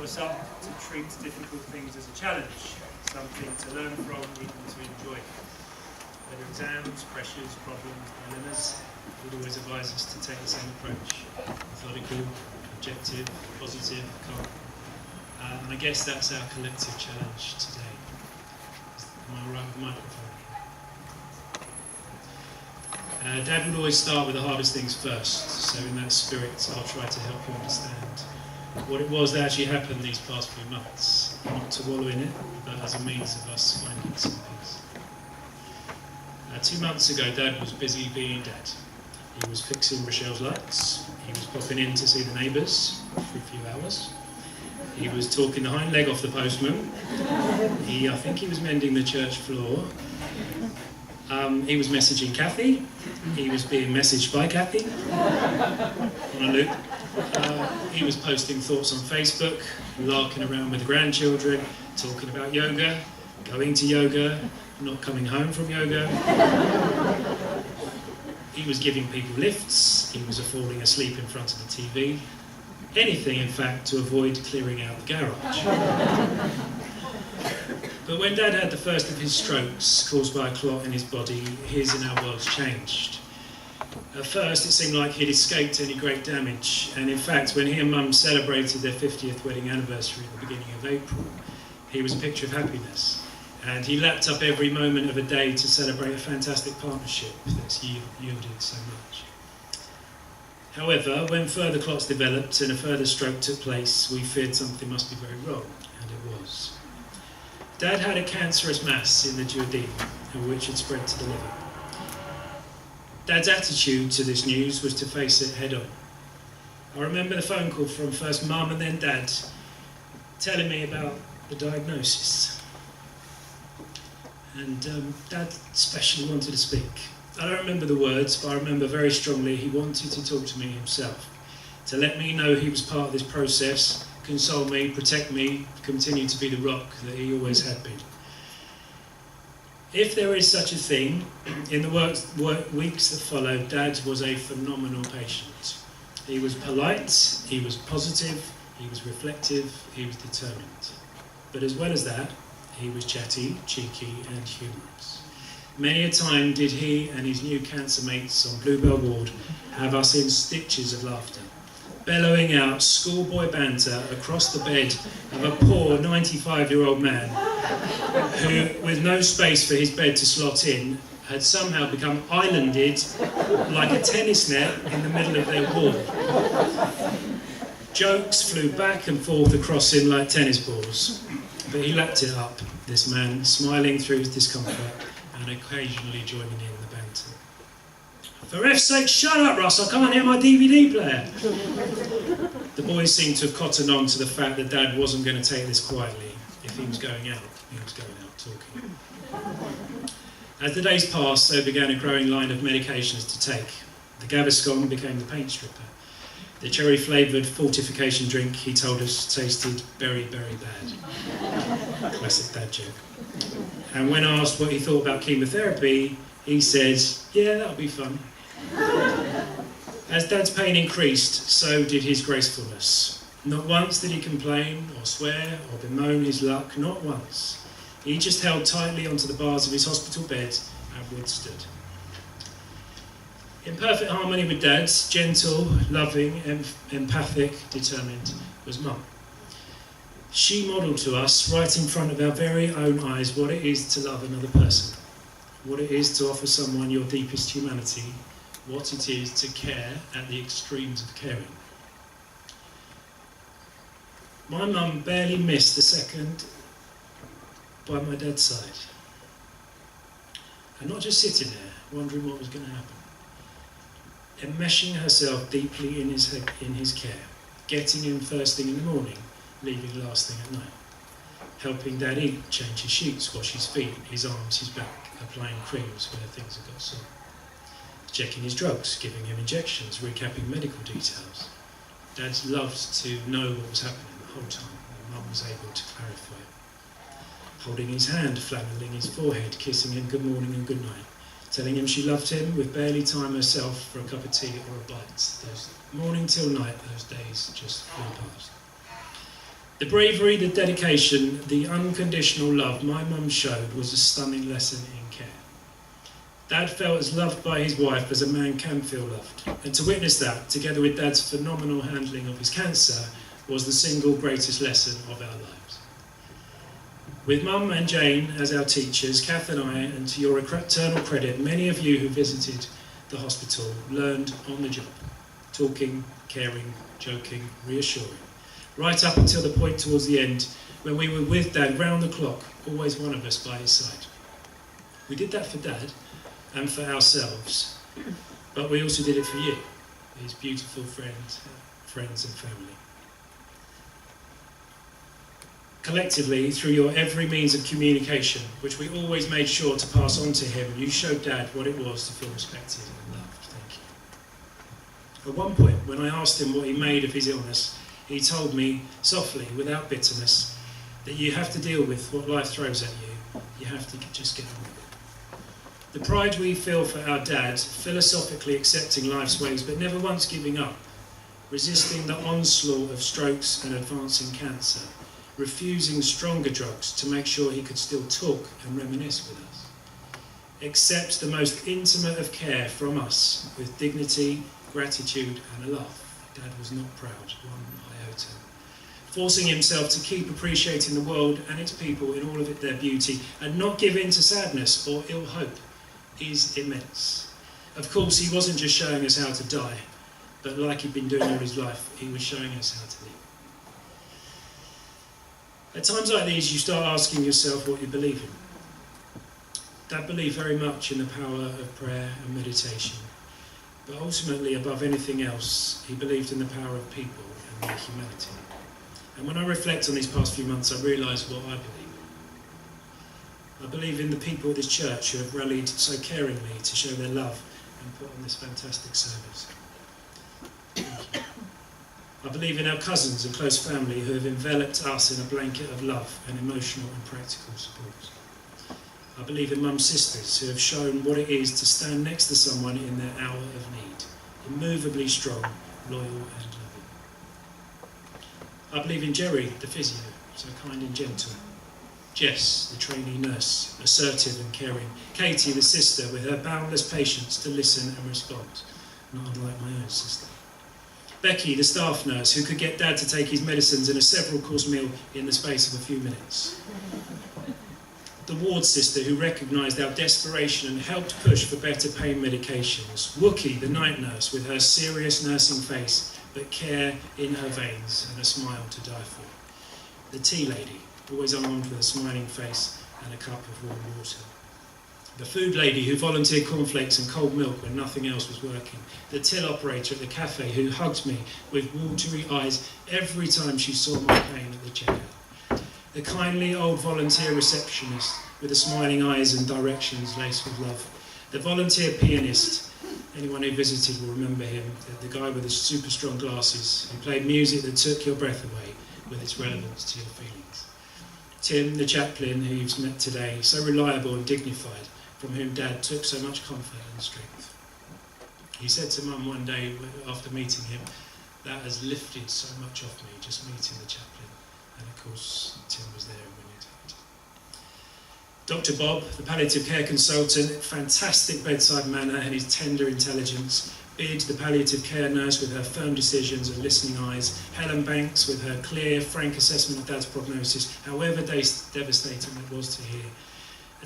us up to treat difficult things as a challenge, something to learn from, even to enjoy. Whether exams, pressures, problems, dilemmas, would always advise us to take the same approach. Methodical, objective, positive, calm. And I guess that's our collective challenge today. Am I right with the microphone? Dad would always start with the hardest things first, so in that spirit I'll try to help you understand what it was that actually happened these past few months, not to wallow in it, but as a means of us finding some peace. 2 months ago, Dad was busy being Dad. He was fixing Rochelle's lights, he was popping in to see the neighbours for a few hours, he was talking the hind leg off the postman, I think he was mending the church floor, he was messaging Kathy, he was being messaged by Kathy on a loop, he was posting thoughts on Facebook, larking around with the grandchildren, talking about yoga, going to yoga, not coming home from yoga. He was giving people lifts, he was falling asleep in front of the TV, anything in fact to avoid clearing out the garage. But when Dad had the first of his strokes caused by a clot in his body, his and our worlds changed. At first, it seemed like he'd escaped any great damage, and in fact, when he and Mum celebrated their 50th wedding anniversary at the beginning of April, he was a picture of happiness, and he lapped up every moment of a day to celebrate a fantastic partnership that's yielded so much. However, when further clots developed and a further stroke took place, we feared something must be very wrong, and it was. Dad had a cancerous mass in the duodenum, which had spread to the liver. Dad's attitude to this news was to face it head on. I remember the phone call from first Mum and then Dad telling me about the diagnosis. And Dad especially wanted to speak. I don't remember the words, but I remember very strongly he wanted to talk to me himself, to let me know he was part of this process, console me, protect me, continue to be the rock that he always had been. If there is such a thing, in the weeks that followed, Dad was a phenomenal patient. He was polite, he was positive, he was reflective, he was determined. But as well as that, he was chatty, cheeky and humorous. Many a time did he and his new cancer mates on Bluebell Ward have us in stitches of laughter, bellowing out schoolboy banter across the bed of a poor 95-year-old man who, with no space for his bed to slot in, had somehow become islanded like a tennis net in the middle of their wall. Jokes flew back and forth across him like tennis balls, but he lapped it up, this man, smiling through his discomfort and occasionally joining in the banter. For F's sake, shut up, Russ, I can't hear my DVD player. The boys seemed to have cottoned on to the fact that Dad wasn't going to take this quietly. If he was going out, he was going out talking. As the days passed, there began a growing line of medications to take. The Gaviscon became the paint stripper. The cherry-flavoured fortification drink, he told us, tasted very, very bad. Classic dad joke. And when asked what he thought about chemotherapy, he said, yeah, that'll be fun. As Dad's pain increased, so did his gracefulness. Not once did he complain or swear or bemoan his luck, not once. He just held tightly onto the bars of his hospital bed and withstood. In perfect harmony with Dad's, gentle, loving, empathic, determined, was Mum. She modelled to us, right in front of our very own eyes, what it is to love another person, what it is to offer someone your deepest humanity, what it is to care at the extremes of caring. My mum barely missed a second by my dad's side. And not just sitting there, wondering what was going to happen. Enmeshing herself deeply in his care, getting him first thing in the morning, leaving last thing at night. Helping Dad eat, change his sheets, wash his feet, his arms, his back, applying creams where things had got sore. Checking his drugs, giving him injections, recapping medical details. Dad loved to know what was happening the whole time, and Mum was able to clarify it. Holding his hand, flanneling his forehead, kissing him good morning and good night, telling him she loved him with barely time herself for a cup of tea or a bite. Those morning till night, those days just flew past. The bravery, the dedication, the unconditional love my mum showed was a stunning lesson in care. Dad felt as loved by his wife as a man can feel loved, and to witness that, together with Dad's phenomenal handling of his cancer, was the single greatest lesson of our lives. With Mum and Jane as our teachers, Kath and I, and to your eternal credit, many of you who visited the hospital learned on the job, talking, caring, joking, reassuring, right up until the point towards the end when we were with Dad round the clock, always one of us by his side. We did that for Dad and for ourselves, but we also did it for you, his beautiful friends and family. Collectively, through your every means of communication, which we always made sure to pass on to him, you showed Dad what it was to feel respected and loved. Thank you. At one point, when I asked him what he made of his illness, he told me, softly, without bitterness, that you have to deal with what life throws at you. You have to just get on with it. The pride we feel for our dad, philosophically accepting life's ways, but never once giving up, resisting the onslaught of strokes and advancing cancer, refusing stronger drugs to make sure he could still talk and reminisce with us, accepts the most intimate of care from us with dignity, gratitude and a laugh. Dad was not proud, one iota. Forcing himself to keep appreciating the world and its people in all of their beauty and not give in to sadness or ill hope is immense. Of course, he wasn't just showing us how to die, but like he'd been doing all his life, he was showing us how to live. At times like these, you start asking yourself what you believe in. Dad believed very much in the power of prayer and meditation, but ultimately, above anything else, he believed in the power of people and their humanity. And when I reflect on these past few months, I realise what I believe in. I believe in the people of this church who have rallied so caringly to show their love and put on this fantastic service. Thank you. I believe in our cousins and close family who have enveloped us in a blanket of love and emotional and practical support. I believe in Mum's sisters who have shown what it is to stand next to someone in their hour of need, immovably strong, loyal and loving. I believe in Jerry, the physio, so kind and gentle. Jess, the trainee nurse, assertive and caring. Katie, the sister, with her boundless patience to listen and respond, not unlike my own sister. Becky, the staff nurse, who could get Dad to take his medicines and a several-course meal in the space of a few minutes. The ward sister, who recognised our desperation and helped push for better pain medications. Wookie, the night nurse, with her serious nursing face, but care in her veins and a smile to die for. The tea lady, always armed with a smiling face and a cup of warm water. The food lady who volunteered cornflakes and cold milk when nothing else was working. The till operator at the cafe who hugged me with watery eyes every time she saw my pain at the checkout. The kindly old volunteer receptionist with the smiling eyes and directions laced with love. The volunteer pianist, anyone who visited will remember him, the guy with the super strong glasses who played music that took your breath away with its relevance to your feelings. Tim, the chaplain who you've met today, so reliable and dignified, from whom Dad took so much comfort and strength. He said to Mum one day after meeting him, that has lifted so much off me, just meeting the chaplain. And of course, Tim was there when it happened. Dr. Bob, the palliative care consultant, fantastic bedside manner and his tender intelligence. Bid, the palliative care nurse with her firm decisions and listening eyes. Helen Banks with her clear, frank assessment of Dad's prognosis, however devastating it was to hear.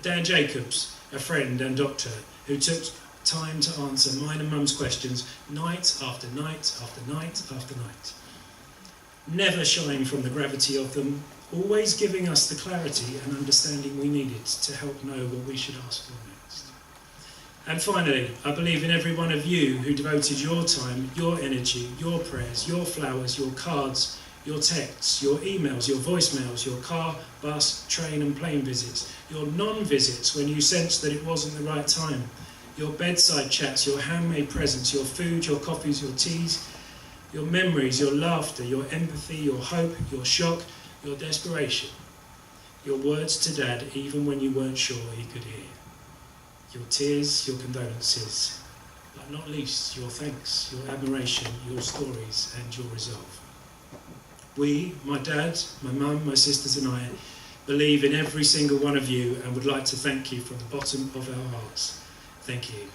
Dan Jacobs, a friend and doctor, who took time to answer mine and Mum's questions night after night after night after night. Never shying from the gravity of them, always giving us the clarity and understanding we needed to help know what we should ask for next. And finally, I believe in every one of you who devoted your time, your energy, your prayers, your flowers, your cards, your texts, your emails, your voicemails, your car, bus, train and plane visits, your non-visits when you sensed that it wasn't the right time, your bedside chats, your handmade presents, your food, your coffees, your teas, your memories, your laughter, your empathy, your hope, your shock, your desperation, your words to Dad even when you weren't sure he could hear, your tears, your condolences, but not least your thanks, your admiration, your stories and your resolve. We, my dad, my mum, my sisters and I, believe in every single one of you and would like to thank you from the bottom of our hearts. Thank you.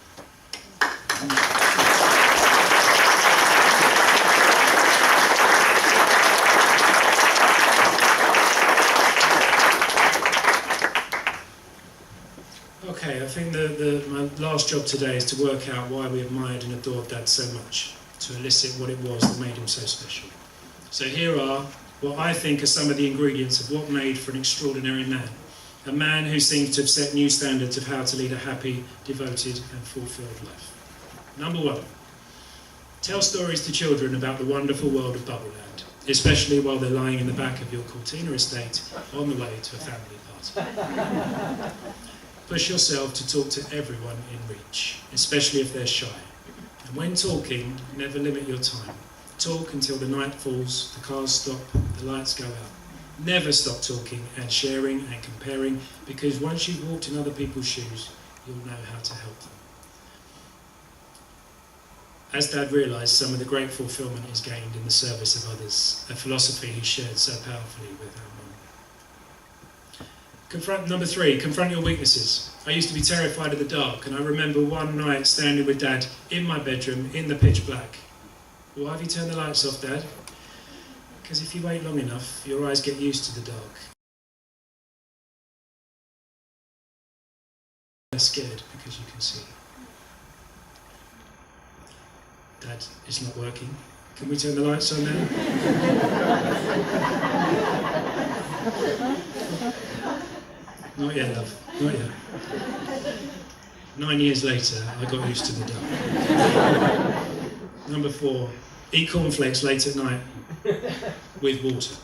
Okay, I think my last job today is to work out why we admired and adored Dad so much, to elicit what it was that made him so special. So here are what I think are some of the ingredients of what made for an extraordinary man. A man who seems to have set new standards of how to lead a happy, devoted and fulfilled life. Number 1, tell stories to children about the wonderful world of Bubbleland, especially while they're lying in the back of your Cortina estate on the way to a family party. Push yourself to talk to everyone in reach, especially if they're shy. And when talking, never limit your time. Talk until the night falls, the cars stop, the lights go out. Never stop talking and sharing and comparing, because once you've walked in other people's shoes, you'll know how to help them. As Dad realised, some of the great fulfilment is gained in the service of others, a philosophy he shared so powerfully with our mum. Number 3, confront your weaknesses. I used to be terrified of the dark, and I remember one night standing with Dad in my bedroom in the pitch black. Why have you turned the lights off, Dad? Because if you wait long enough, your eyes get used to the dark. They're scared because you can see. Dad, it's not working. Can we turn the lights on now? Not yet, love. Not yet. 9 years later, I got used to the dark. Number 4, eat cornflakes late at night with water.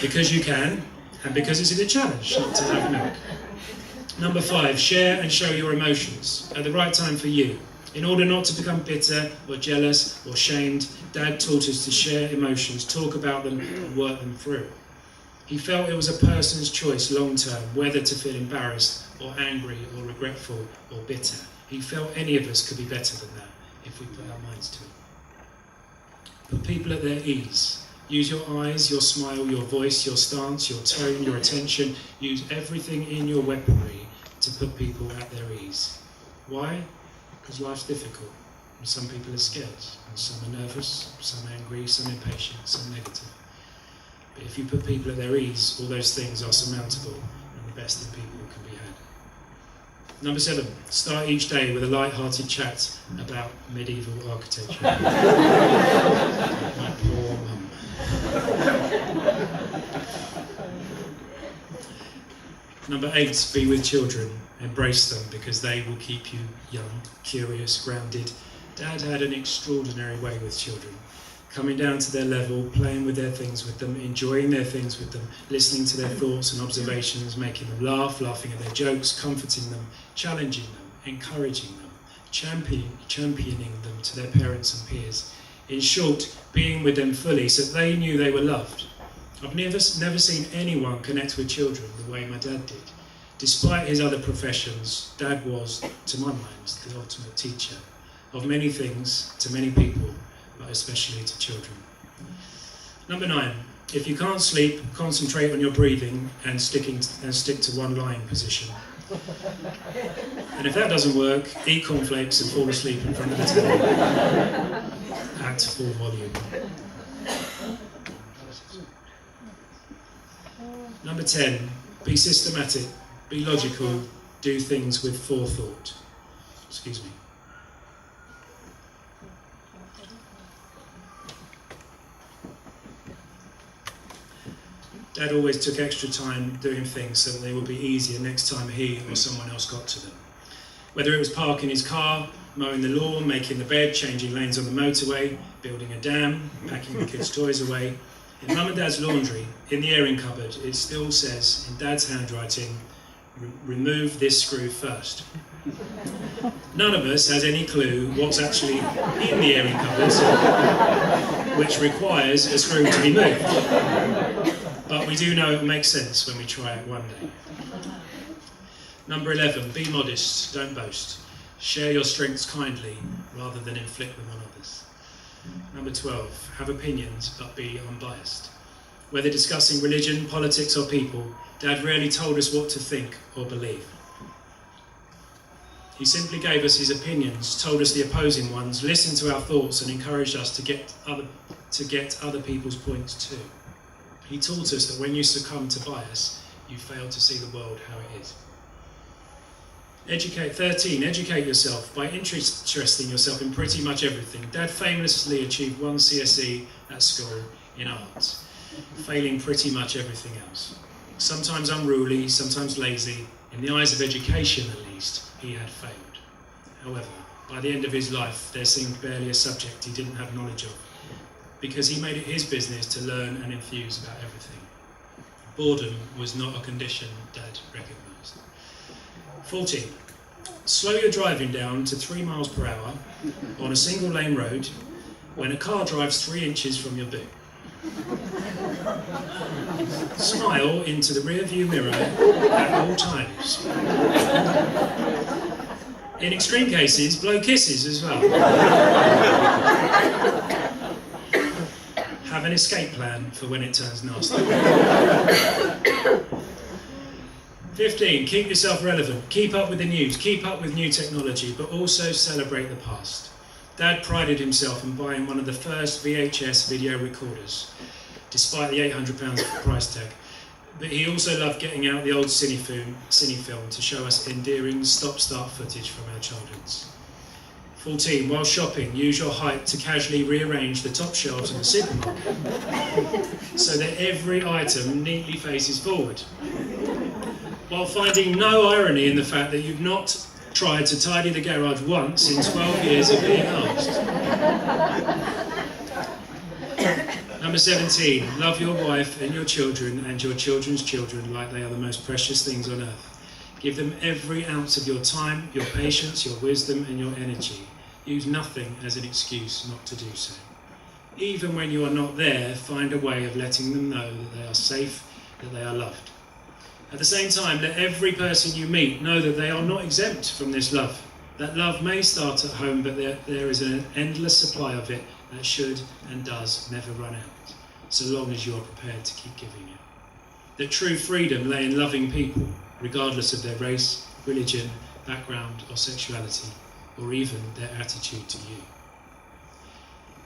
Because you can, and because it's a good challenge not to have milk. Number 5, share and show your emotions at the right time for you. In order not to become bitter or jealous or shamed, Dad taught us to share emotions, talk about them and work them through. He felt it was a person's choice long term whether to feel embarrassed or angry or regretful or bitter. He felt any of us could be better than that if we put our minds to it. Put people at their ease. Use your eyes, your smile, your voice, your stance, your tone, your attention. Use everything in your weaponry to put people at their ease. Why? Because life's difficult, and some people are scared, and some are nervous, some angry, some impatient, some negative. But if you put people at their ease, all those things are surmountable, and the best in people can be had. Number 7, start each day with a light-hearted chat about medieval architecture. My poor mum. Number 8, be with children. Embrace them because they will keep you young, curious, grounded. Dad had an extraordinary way with children. Coming down to their level, playing with their things with them, enjoying their things with them, listening to their thoughts and observations, making them laugh, laughing at their jokes, comforting them, challenging them, encouraging them, championing them to their parents and peers. In short, being with them fully so that they knew they were loved. I've never seen anyone connect with children the way my dad did. Despite his other professions, Dad was, to my mind, the ultimate teacher of many things to many people, but especially to children. Number 9, if you can't sleep, concentrate on your breathing and stick to one lying position. And if that doesn't work, eat cornflakes and fall asleep in front of the telly at full volume. Number 10, be systematic, be logical, do things with forethought. Excuse me. Dad always took extra time doing things so that they would be easier next time he or someone else got to them. Whether it was parking his car, mowing the lawn, making the bed, changing lanes on the motorway, building a dam, packing the kids' toys away. In Mum and Dad's laundry, in the airing cupboard, it still says, in Dad's handwriting, remove this screw first. None of us has any clue what's actually in the airing cupboard, which requires a screw to be moved. But we do know it will make sense when we try it one day. Number 11, be modest, don't boast. Share your strengths kindly rather than inflict them on others. Number 12, have opinions but be unbiased. Whether discussing religion, politics or people, Dad rarely told us what to think or believe. He simply gave us his opinions, told us the opposing ones, listened to our thoughts and encouraged us to get other people's points too. He taught us that when you succumb to bias, you fail to see the world how it is. 13, educate yourself by interesting yourself in pretty much everything. Dad famously achieved 1 CSE at school in art, failing pretty much everything else. Sometimes unruly, sometimes lazy. In the eyes of education, at least, he had failed. However, by the end of his life, there seemed barely a subject he didn't have knowledge of, because he made it his business to learn and enthuse about everything. Boredom was not a condition Dad recognised. 14. Slow your driving down to 3 miles per hour on a single lane road when a car drives 3 inches from your boot. Smile into the rear view mirror at all times. In extreme cases, blow kisses as well. Have an escape plan for when it turns nasty. 15, keep yourself relevant. Keep up with the news, keep up with new technology, but also celebrate the past. Dad prided himself in buying one of the first VHS video recorders, despite the £800 price tag. But he also loved getting out the old cine film to show us endearing stop-start footage from our childhoods. 14, while shopping, use your height to casually rearrange the top shelves in the supermarket so that every item neatly faces forward, while finding no irony in the fact that you've not tried to tidy the garage once in 12 years of being asked. Number 17, love your wife and your children and your children's children like they are the most precious things on earth. Give them every ounce of your time, your patience, your wisdom and your energy. Use nothing as an excuse not to do so. Even when you are not there, find a way of letting them know that they are safe, that they are loved. At the same time, let every person you meet know that they are not exempt from this love. That love may start at home, but there is an endless supply of it that should and does never run out, so long as you are prepared to keep giving it. That true freedom lay in loving people, regardless of their race, religion, background or sexuality, or even their attitude to you.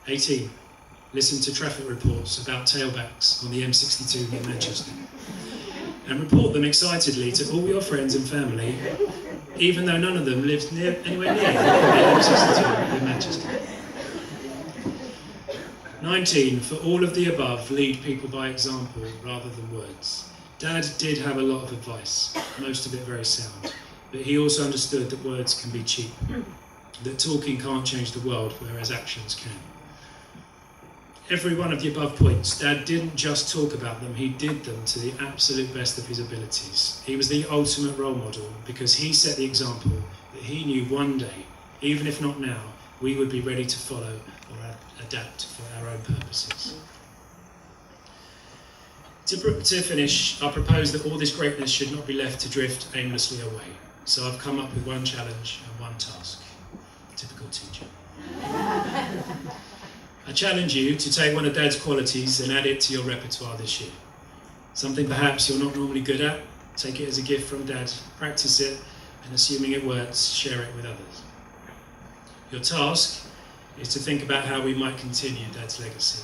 18. Listen to traffic reports about tailbacks on the M62 near Manchester, and report them excitedly to all your friends and family, even though none of them lives anywhere near the M62 near Manchester. 19. For all of the above, lead people by example rather than words. Dad did have a lot of advice, most of it very sound, but he also understood that words can be cheap, that talking can't change the world, whereas actions can. Every one of the above points, Dad didn't just talk about them, he did them to the absolute best of his abilities. He was the ultimate role model because he set the example that he knew one day, even if not now, we would be ready to follow or adapt for our own purposes. To finish, I propose that all this greatness should not be left to drift aimlessly away. So I've come up with one challenge and one task. Typical teacher. I challenge you to take one of Dad's qualities and add it to your repertoire this year. Something perhaps you're not normally good at, take it as a gift from Dad, practice it, and assuming it works, share it with others. Your task is to think about how we might continue Dad's legacy.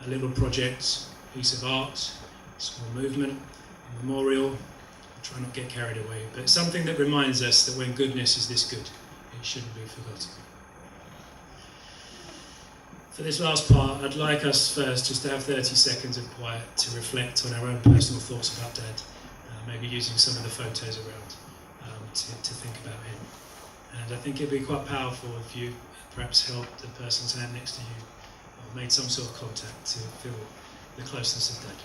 A little project, piece of art, small movement, a memorial. I'll try not to get carried away, but something that reminds us that when goodness is this good, it shouldn't be forgotten. For this last part, I'd like us first just to have 30 seconds of quiet to reflect on our own personal thoughts about Dad, maybe using some of the photos around to think about him. And I think it'd be quite powerful if you perhaps held the person's hand next to you or made some sort of contact to feel the closeness of Dad.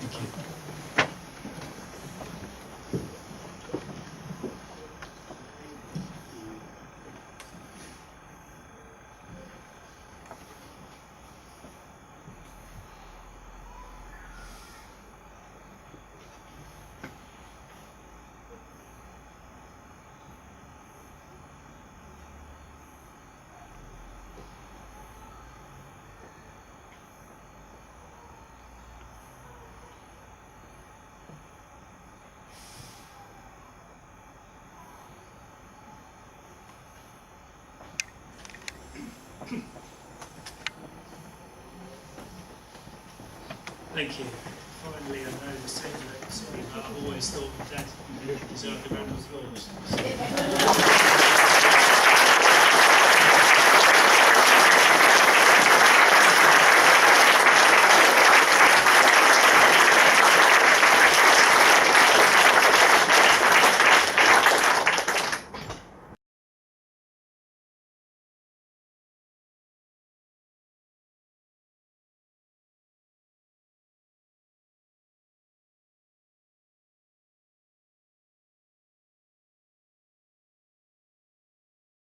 Thank you. Thank you. Finally, I know the secret, but I've always thought that Dad deserved a round of applause.